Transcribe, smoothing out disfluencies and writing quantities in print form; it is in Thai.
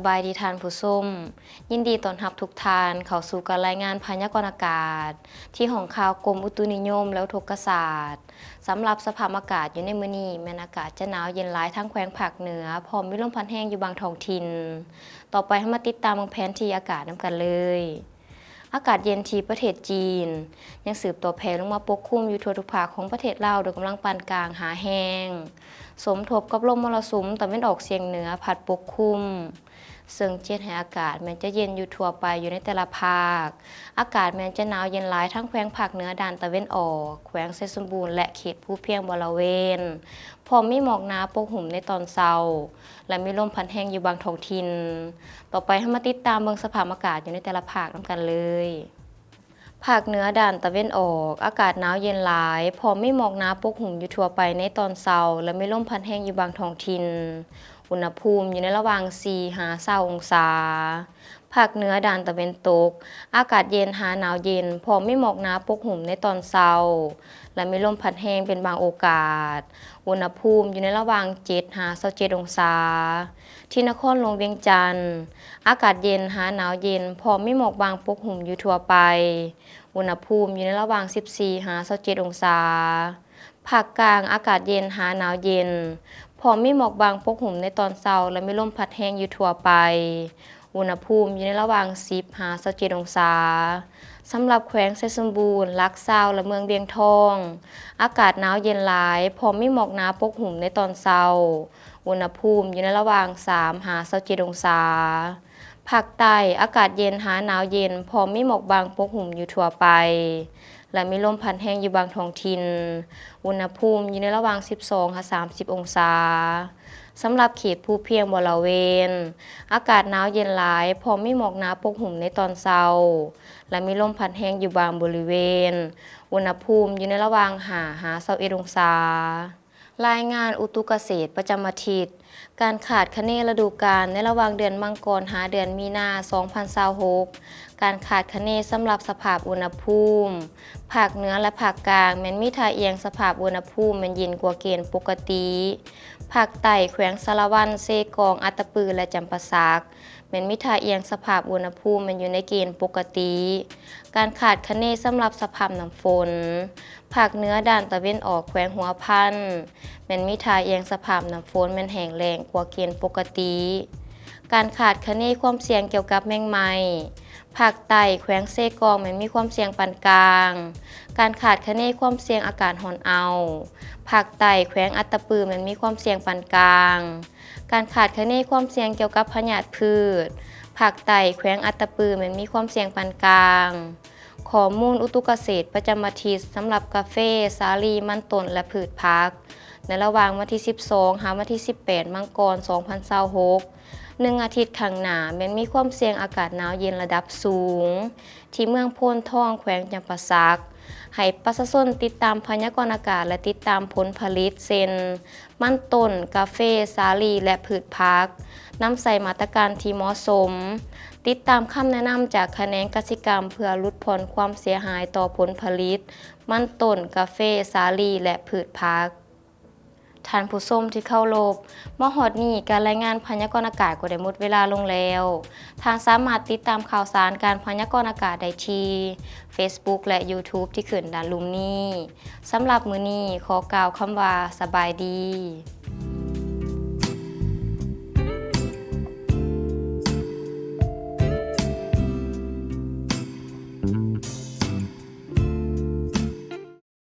บายดีท่านผู้ชมยินดีต้อนรับทุกท่านเข้าสู่การรายงานพยากรณ์อากาศที่ห้องข่าวกรมอุตุนิยมและอุทกศาสตร์สำหรับสภาพอากาศอยู่ในมื้อนี้แม่นอากาศจะหนาวเย็นหลายทั้งแขวงภาคเหนือพร้อมมีลมพัดแรงอยู่บางท้องถิ่นต่อไปให้มาติดตามแผนที่อากาศนำกันเลยอากาศเย็นที่ประเทศจีนยังสืบต่อแผ่ลงมาปกคลุมอยู่ทั่วทุกภาคของประเทศลาวโดยกำลังปานกลางหาแห้งสมทบกับลมมรสุมตะวันออกเฉียงเหนือพัดปกคลุมซึ่งเจ็ดให้อากาศแม้จะเย็นอยู่ทั่วไปอยู่ในแต่ละภาคอากาศแม้จะหนาวเย็นหลายทั้งแขวงภาคเหนือด้านตะวันออกแขวงไชยสมบูรณ์และเขตภูเพียงบริเวณพร้อมมีหมอกหนาปกคลุมในตอนเช้าและมีลมพัดแรงอยู่บางท้องถิ่นต่อไปให้มาติดตามเบิ่งสภาพอากาศอยู่ในแต่ละภาคนำกันเลยภาคเหนือด้านตะวันออกอากาศหนาวเย็นหลายพร้อมมีหมอกหนาปกคลุมอยู่ทั่วไปในตอนเช้าและมีลมพัดแรงอยู่บางท้องถิ่นอุณหภูมิอยู่ในระหว่าง 4-20 องศาภาคเหนือด้านตะวันตกอากาศเย็นหาหนาวเย็นพร้อมมีหมอกหนาปกคลุมในตอนเช้าและมีลมพัดแรงเป็นบางโอกาสอุณหภูมิอยู่ในระหว่าง 7-27 องศาที่นครหลวงเวียงจันทร์อากาศเย็นหาหนาวเย็นพร้อมมีหมอกบางปกคลุมอยู่ทั่วไปอุณหภูมิอยู่ในระหว่าง 14-27 องศาภาคกลางอากาศเย็นหาหนาวเย็นพร้อมมีหมอกบางปกคลุมในตอนเช้าและมีลมพัดแรงอยู่ทั่วไปอุณหภูมิอยู่ในระหว่าง 10-27 องศาสำหรับแขวงไชยสมบูรณ์ลักซาวและเมืองเวียงทองอากาศหนาวเย็นหลายพร้อมมีหมอกหนาปกคลุมในตอนเช้าอุณหภูมิอยู่ในระหว่าง 3-27 องศาภาคใต้อากาศเย็นหาหนาวเย็นพร้อมมีหมอกบางปกคลุมอยู่ทั่วไปและมีลมพัดแรงอยู่บางท้องถิ่นอุณหภูมิอยู่ในระหว่าง 12-30 องศาสำหรับเขตภูเพียงบริเวณอากาศหนาวเย็นหลายพร้อมมีหมอกหนาปกคลุมในตอนเช้าและมีลมพัดแรงอยู่บางบริเวณอุณหภูมิอยู่ในระหว่าง5-21 องศารายงานอุตุเกษตรประจำอาทิตย์การขาดคะเนฤดูกาลในระหว่างเดือนมังกรหาเดือนมีนา 2026การขาดคะเนสำหรับสภาพอุณหภูมิภาคเหนือและภาคกลางแม้นมีท่าเอียงสภาพอุณหภูมิมันเย็นกว่าเกณฑ์ปกติภาคใต้แขวงสารวันเซกองอัตตปือและจำปาสักแม้นมีท่าเอียงสภาพอุณหภูมิมันอยู่ในเกณฑ์ปกติการขาดคะเนสำหรับสภาพน้ำฝนภาคเหนือด้านตะวันออกแขวงหัวพันแม้นมีท่าเอียงสภาพน้ำฝนมันแห้งแล้งกว่าเกณฑ์ปกติการขาดคะเนความเสี่ยงเกี่ยวกับแมงไหม้ภาคใต้แขวงเซกองแม้นมีความเสี่ยงปานกลางการขาดคะเนความเสี่ยงอากาศร้อนเอาภาคใต้แขวงอัตตปือแม้นมีความเสี่ยงปานกลางการขาดคะเนความเสี่ยงเกี่ยวกับพยาธิพืชภาคใต้แขวงอัตตปือแม้นมีความเสี่ยงปานกลางข้อมูลอุตุเกษตรประจำอาทิตย์สำหรับกาแฟสาลีมันต้นและพืชผักในระหว่างวันที่ 12 หาวันที่ 18 มังกร 2026 1 อาทิตย์ข้างหน้าแม้นมีความเสี่ยงอากาศหนาวเย็นระดับสูงที่เมืองโพนทองแขวงจำปาสักให้ประชาชนติดตามพยากรณ์อากาศและติดตามผลผลิตเช่นมันต้นกาแฟสาลีและพืชผักนำใส่มาตรการที่เหมาะสมติดตามคำแนะนำจากแขนงกสิกรรมเพื่อลดผ่อนความเสียหายต่อผลผลิตมันต้นกาแฟสาลีและพืชผักท่านผู้ชมที่เคารพมาฮอดนี้การรายงานพยากรณ์อากาศก็ได้หมดเวลาลงแล้วท่านสามารถติดตามข่าวสารการพยากรณ์อากาศได้ที่ Facebook และ YouTube ที่ขึ้นด้านลุ่มนี้สำหรับมื้อนี้ขอกล่าวคำว่าสบายดี